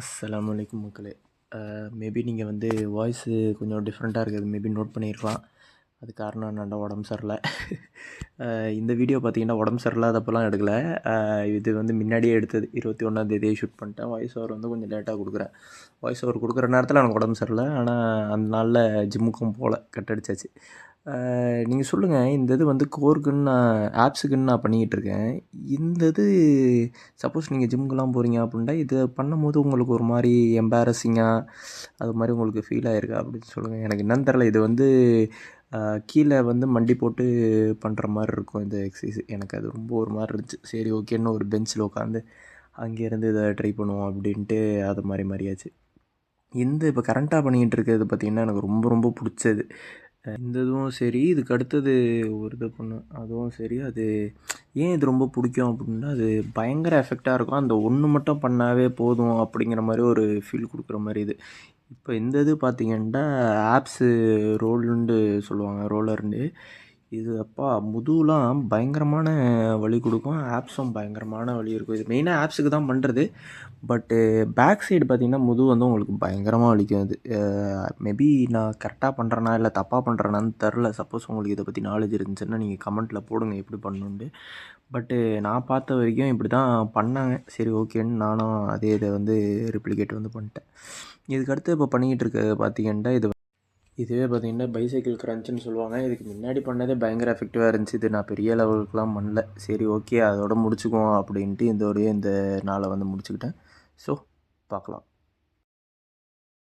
அஸ்ஸலாமு அலைக்கும் மக்களே. மேபி நீங்கள் வந்து வாய்ஸு கொஞ்சம் டிஃப்ரெண்ட்டாக இருக்குது, மேபி நோட் பண்ணியிருக்கலாம். அது காரணம் என்னென்னா உடம்பு சரியில்லை. இந்த வீடியோ பார்த்தீங்கன்னா உடம்பு சரியில்லாதப்பெல்லாம் எடுக்கலை. இது வந்து முன்னாடியே எடுத்தது. 21ஆந்தேதியே ஷூட் பண்ணிட்டேன். வாய்ஸ் ஓவர் வந்து கொஞ்சம் லேட்டாக கொடுக்குறேன். வாய்ஸ் ஓவர் கொடுக்குற நேரத்தில் எனக்கு உடம்பு சரியில்லை. ஆனால் அந்த நாளில் ஜிம்முக்கும் போகல, கட் அடிச்சாச்சு. நீங்கள் சொல்லுங்கள், இந்த இது வந்து கோர்க்குன்னு ஆப்ஸுக்குன்னு நான் பண்ணிக்கிட்டுருக்கேன். இந்த இது சப்போஸ் நீங்கள் ஜிம்முக்கெலாம் போகிறீங்க அப்படின்ட்டா இதை பண்ணும்போது உங்களுக்கு ஒரு மாதிரி எம்பாரசிங்காக அது மாதிரி உங்களுக்கு ஃபீல் ஆகிருக்கா அப்படின்னு சொல்லுங்கள். எனக்கு என்னன்னு தெரில. இது வந்து கீழே வந்து மண்டி போட்டு பண்ணுற மாதிரி இருக்கும் இந்த எக்ஸசைஸ். எனக்கு அது ரொம்ப ஒரு மாதிரி இருந்துச்சு. சரி ஓகேன்னு ஒரு பெஞ்சில் உட்காந்து அங்கேருந்து இதை ட்ரை பண்ணுவோம் அப்படின்ட்டு அது மாதிரியாச்சு. இந்த இப்போ கரண்ட்டாக பண்ணிக்கிட்டு இருக்கிறது பார்த்திங்கன்னா எனக்கு ரொம்ப ரொம்ப பிடிச்சது. இந்த இதுவும் சரி, இதுக்கு அடுத்தது ஒரு இது பண்ணேன், அதுவும் சரி. அது ஏன் இது ரொம்ப பிடிக்கும் அப்படின்னா, அது பயங்கர எஃபெக்டாக இருக்கும். அந்த ஒன்று மட்டும் பண்ணாவே போதும் அப்படிங்கிற மாதிரி ஒரு ஃபீல் கொடுக்குற மாதிரி இது. இப்போ இந்த இது பார்த்திங்கன்னா ஆப்ஸு ரோலுன்னு சொல்லுவாங்க, ரோலர்னு. இது அப்பா முதுகுலாம் பயங்கரமான வலி கொடுக்கும். ஆப்ஸும் பயங்கரமான வலி இருக்கும். இது மெயினாக ஆப்ஸுக்கு தான் பண்ணுறது. பட்டு பேக் சைடு பார்த்திங்கன்னா முதுகு வந்து உங்களுக்கு பயங்கரமாக வலிக்கும். அது மேபி நான் கரெக்டாக பண்ணுறேனா இல்லை தப்பாக பண்ணுறேனான்னு தெரில. சப்போஸ் உங்களுக்கு இதை பற்றி நாலேஜ் இருந்துச்சுன்னா நீங்கள் கமெண்ட்டில் போடுங்க எப்படி பண்ணணுன்ட்டு. பட்டு நான் பார்த்த வரைக்கும் இப்படி தான் பண்ணாங்க. சரி ஓகேன்னு நானும் அதே இதை வந்து ரிப்ளிகேட் வந்து பண்ணிட்டேன். இதுக்கடுத்து இப்போ பண்ணிக்கிட்டு இருக்கிறது பார்த்திங்கன்னா இதுவே பார்த்திங்கன்னா பைசைக்கிள் க்ரன்ச்சுன்னு சொல்லுவாங்க. இதுக்கு முன்னாடி பண்ணதே பயங்கர எஃபெக்டிவாக இருந்துச்சு. இது நான் பெரிய லெவலுக்குலாம் பண்ணல. சரி ஓகே, அதோட முடிச்சுக்குவோம் அப்படின்ட்டு இந்த நாளை வந்து முடிச்சுக்கிட்டேன். ஸோ பார்க்கலாம்.